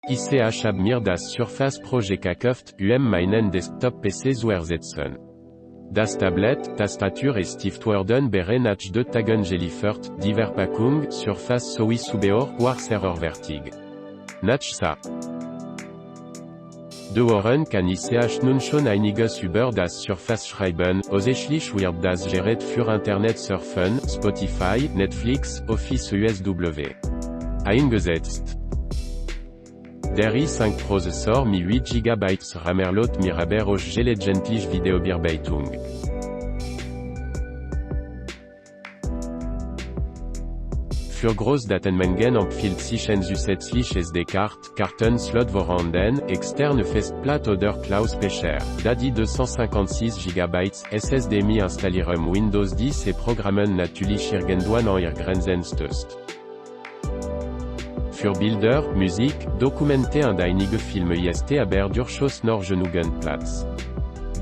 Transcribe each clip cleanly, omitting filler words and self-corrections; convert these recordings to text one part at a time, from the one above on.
ICH ab mir das Surface Pro gekauft, meinen Desktop PC zuersetzen. Das Tablet, Tastatur et Stiftworden bere nach de Tagen geliefert, die Verpackung, Surface sowie Zubehör, war sehr vertig. Nach ça. De Ohren kann ICH nun schon einiges über das Surface schreiben, ausschließlich wird das Gerät für Internet surfen, Spotify, Netflix, Office USW. Eingesetzt. Der i5 Prozessor mit 8 GB RAM erlaubt mir aber auch gelegentlich Videobearbeitung. Für Großdatenmengen empfiehlt sich ein zusätzlich SD-Card, Kartenslot vorhanden, externe Festplatte oder Cloud-Speicher, da die 256 GB SSD installieren Windows 10 et programmen natürlich irgendwann an ihr Grenzen stößt. Für Bilder, Musik, Dokumente und einige Filme ist aber durchaus noch genug Platz.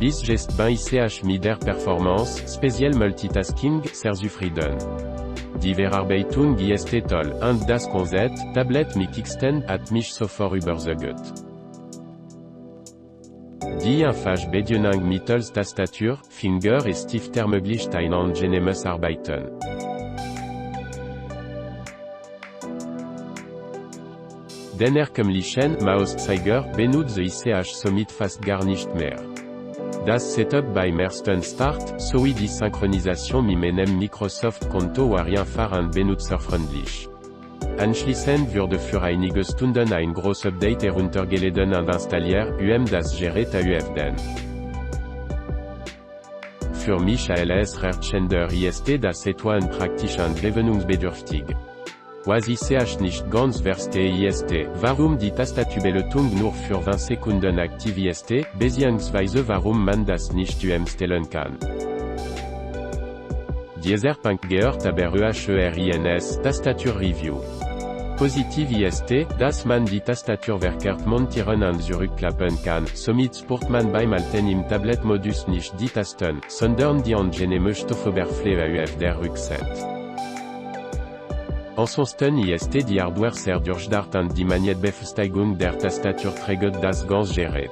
Bis jetzt bin ICH mit der Performance, speziell Multitasking, sehr zufrieden. Die Verarbeitung ist toll, und das Konzept, Tablet mit Kickstand, hat mich sofort überzeugt. Die einfache Bedienung mittels Tastatur, Finger et Stift ermöglicht ein angenehmes Arbeiten. Den herkömmlichen Mauszeiger benutze ICH somit fast gar nicht mehr. Das Setup beim ersten Start, sowie die Synchronisation mit meinem Microsoft-Konto war einfach und benutzerfreundlich. Anschließend wurde für einige Stunden ein großes Update heruntergeladen und installiert, das Gerät aufzuöffnen. Für mich als Rechtshänder ist das etwas praktisch und gewöhnungsbedürftig. Was ICH nicht ganz verstehe ist, warum die Tastaturbeletung nur für 20 Sekunden aktiv ist, beziehungsweise warum man das nicht umstellen kann. Dieser Punkt gehört aber EHRINS Tastatur Review. Positiv ist, dass man die Tastatur verkehrt montieren und zurückklappen kann, somit spürt man beim Alten im Tablet-Modus nicht die Tasten, sondern die angenehme Stoffoberfläche auf der Rückseite. Ansonsten ist die Hardware sehr durchdacht und die Magnetbefestigung der Tastatur trägt das ganze Gerät.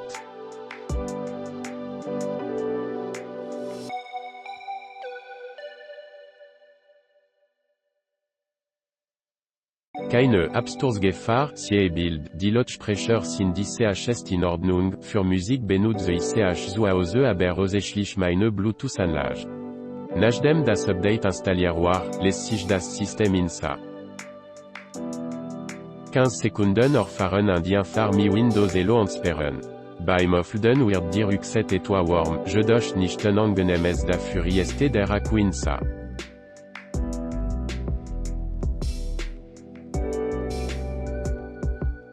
Keine Absturzgefahr, Bild, die Lautsprecher sind ICH in Ordnung, für Musik benutze ICH zu Hause aber ausschließlich meine Bluetooth-Anlage. Nachdem das Update installiert war, lässt sich das System in ca. 15 Sekunden erfahren und einfach mit Windows Hello entsperren. Beim Aufladen wird die Rückseite etwas warm, jedoch nicht ein angenehmes dafür ist der Akku in ca.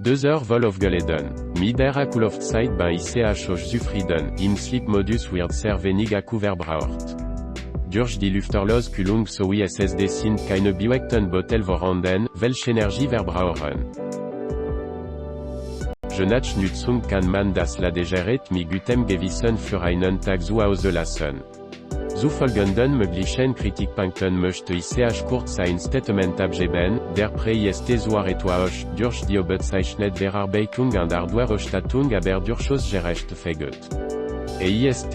2 Uhr voll aufgeladen. Mit der Akkulaufzeit bin ICH auch zufrieden, im Sleep-Modus wird sehr wenig Akku verbraucht. Durch die Lüfterloskühlung sowie SSD sind keine bewegten Beutel vorhanden, welche Energie verbrauchen. Je nach Nutzung kann man das Ladegerät mit gutem Gewissen für einen Tag zu Hause lassen. Zu folgenden möglichen Kritikpunkten möchte ICH kurz ein Statement abgeben, der Preis ist zwar etwas durch die überzeichnete Verarbeitung und Hardware-Ausstattung aber durchaus gerechtfertigt. ist.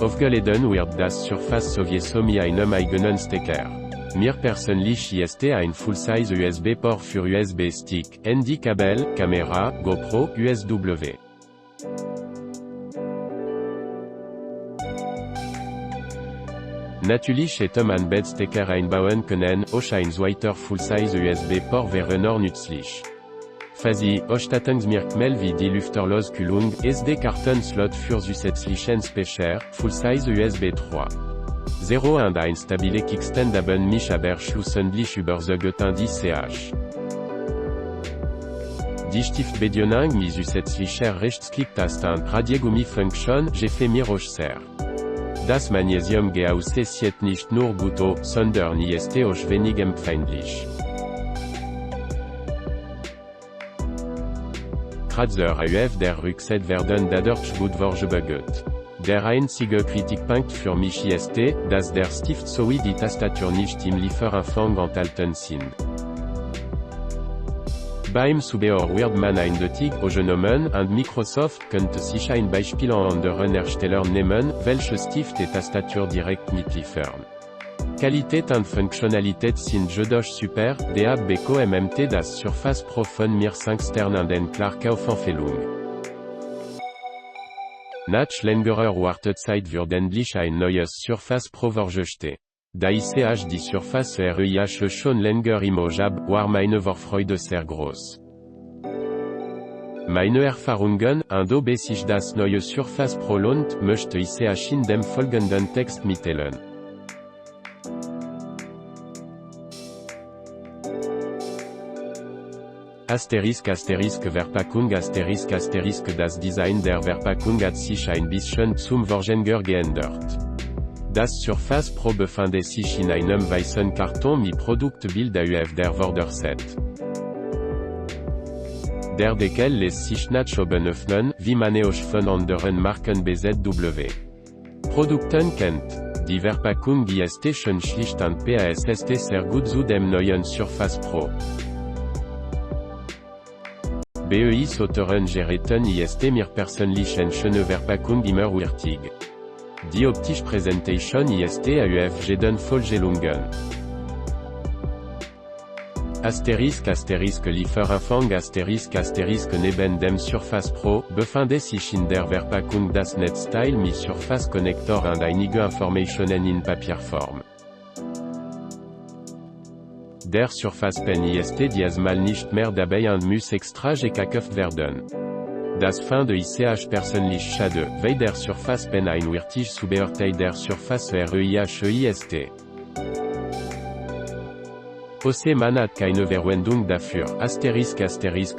Aufgeladen wird das Surface sowieso mit einem eigenen Stecker. Mir persönlich ist ein Full-Size USB-Port für USB-Stick, Handy-Kabel, Kamera, GoPro, USW. Natürlich hätte man Bed-Stecker einbauen können, auch ein zweiter Full-Size USB-Port wäre noch nützlich. Fasi, Ausstattungsmerkmal wie die Lüfterloskühlung, SD-Kartenslot für zusätzlichen Speicher, Full-Size USB 3. 0 und ein stabile Kickstand haben mich aber schlussendlich überzeugt und ICH. Die Stiftbedienung mit zusätzlicher Rechtsklicktaste und Radiergummi-Funktion, gefällt mir auch sehr. Das Magnesium-GAUC sieht nicht nur gut aus, sondern ist auch wenig empfindlich. Kratzer auf der Rückseite werden dadurch gut vorgebeugt. Der einzige Kritikpunkt für mich ist, dass der Stift sowie die Tastatur nicht im Lieferumfang enthalten sind. Beim Zubeoer eindeutig genommen und Microsoft könnte sich ein Beispiel an anderen Herstellern nehmen, welche Stift et Tastatur direkt mitliefern. Qualität und Funktionalität sind jedoch super, DAB Beko MMT das Surface Pro von mir 5 Sterne und eine klare Kaufempfehlung. Nach längerer Wartezeit wird endlich ein neues Surface Pro vorgestellt. Da ich die Surface REIH schon länger im Auge habe, war meine Vorfreude sehr groß. Meine Erfahrungen, und ob sich das neue Surface Pro lohnt, möchte ich in dem folgenden Text mitteilen. Verpackung das Design der Verpackung hat sich ein bisschen zum Vorgänger geändert. Das Surface Pro befindet sich in einem weißen Karton mit Produktbild AUF der Vorderseite. Der Deckel lässt sich nach oben öffnen, wie man es von anderen Marken BZW Produkten kennt. Die Verpackung ist schon schlicht und passt sehr gut zu dem neuen Surface Pro. BEI Sotteren Geräten ist mir persönlich eine schöne Verpackung immer wichtig. Die optische Präsentation ist AUF jeden voll gelungen. Lieferanfang neben dem Surface Pro, befindet sich in der Verpackung das Netzteil mit Surface Connector und einige Informationen in Papierform. Der Surface Pen ist diesmal nicht mehr dabei und muss extra gekauft werden. Das finde ich persönlich schade, weil der Surface Pen ein wichtiges Zubehörteil der Surface REIH ist. Man hat keine Verwendung dafür.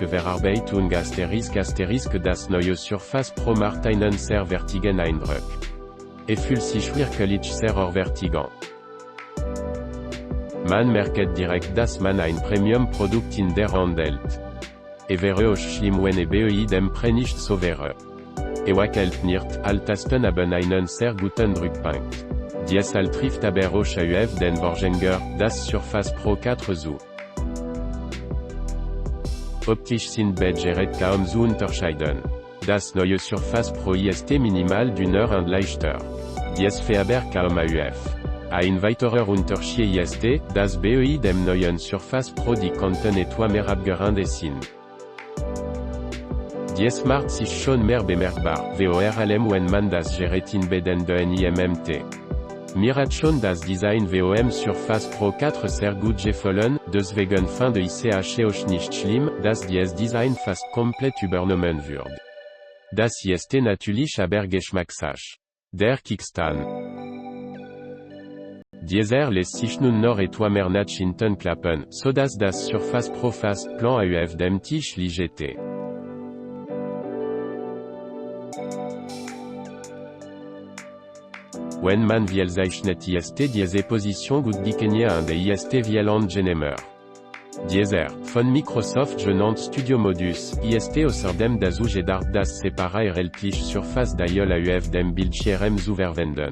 Verarbeitung das neue Surface Pro macht einen sehr wertigen Eindruck. Fühlt sich wirklich sehr überwältigend. Man merkt direkt, dass man ein Premium-Produkt in der Hand hält. Wäre es schlimm, wenn BEI dem Pre nicht so wäre. Wackelt nicht, all Tasten haben einen sehr guten Druckpunkt. Dies trifft aber auch auf den Vorgänger, das Surface Pro 4 zu. Optisch sind beide Geräte kaum zu unterscheiden. Das neue Surface Pro ist minimal dünner und leichter. Dies fait aber kaum auf. Ein weiterer Unterschied ist, dass BEI dem neuen Surface Pro die Kanten etwas mehr abgerundet sind. Dies macht sich schon mehr bemerkbar, vor allem wenn man das Gerät in Beden NIMMT. Mir hat schon das Design vom Surface Pro 4 sehr gut gefallen, deswegen finde ich auch nicht schlimm, dass dieses Design fast komplett übernommen wird. Das ist natürlich aber Geschmackssache. Der Kickstand. Dieser lässt sich nun noch etwas mehr nach hinten klappen, sodass das Surface Pro fast plan auf dem Tisch liegt. Wenn man will zeichnet diese Position gut gekennst und will angenehmer. Dieser, von Microsoft genannt Studio Modus, außerdem dazu gedacht das separatierliche Surface Dial auf dem Bildschirm zu verwenden.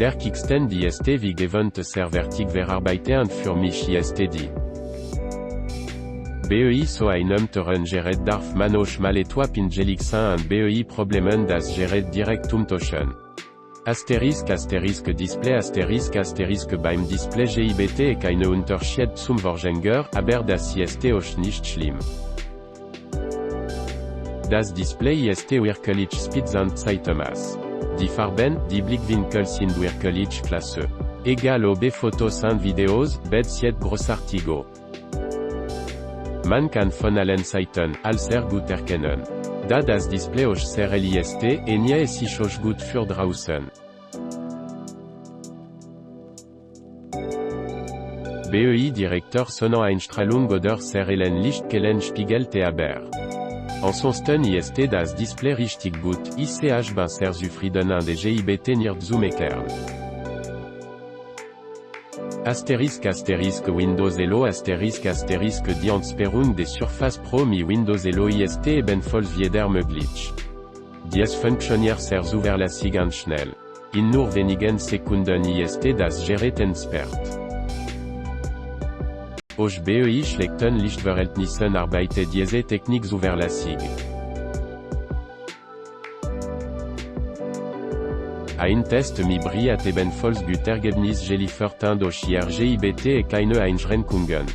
Der Kickstand ist wie gewohnt sehr wertig verarbeitet und für mich ist die. BEI so einem teuren Gerät darf man auch mal etwas pingelig sein und BEI Problemen das Gerät direkt umtauschen. Display beim Display GIBT keine Unterschied zum Vorgänger, aber das ist auch nicht schlimm. Das Display ist wirklich spitz und Zeitmaß. Die Farben, die Blickwinkel sind wirklich klasse. Egal ob Fotos und Videos, beide großartigo. Man kann von allen Seiten, alles sehr gut erkennen. Da das Display auch sehr hell ist, es sich auch gut für draußen. BEI Direktor Sonneneinstrahlung oder sehr hellen Lichtkellen spiegelt aber. Ansonsten ist das Display richtig gut, ich bin sehr zufrieden und GIBT nicht zu meckern. Windows Elo die Entspannung des Surface Pro mit Windows Elo ist ebenfalls wieder möglich. Dies funktioniert sehr zuverlässig und schnell. In nur wenigen Sekunden ist das Gerät entsperrt. Auch BEI schlechten Lichtverhältnissen arbeite diese Technik zuverlässig. Ein Test mit Brie hat ebenfalls gut Ergebnis geliefert durch IRGIBT et keine Einschränkungen.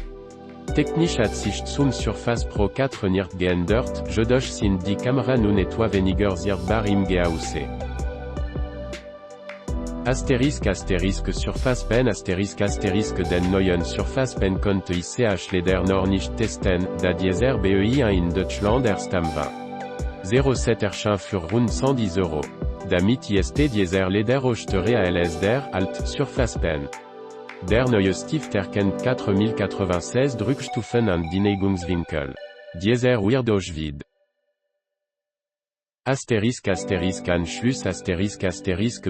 Technisch hat sich zum Surface Pro 4 nicht geändert, jedoch sind die Kamera nun etwa weniger sichtbar im GAUC. Surface Pen den neuen Surface Pen konnte ICH leider noch nicht testen, da dieser BEI in Deutschland erst am 20.07 erschien für rund 110 €. Damit ist dieser leider achetere als der alte Surface Pen. Der neue Stift erkennt 4096 Druckstufen und Neigungswinkel. Dieser wird auch Anschluss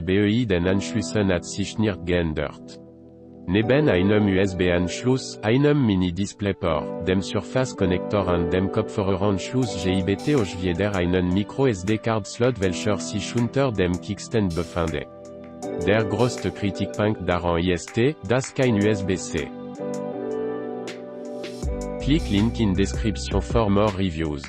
BEI den Anschlüssen hat sich nicht geändert. Neben einem USB-Anschluss, einem Mini-Displayport, dem Surface-Connector und dem Kopfhöreranschluss GIBT auch wieder einen Micro-SD-Card-Slot welcher sich unter dem Kickstand befindet. Der größte Kritikpunkt daran ist, dass kein USB-C. Click Link in Description for more reviews.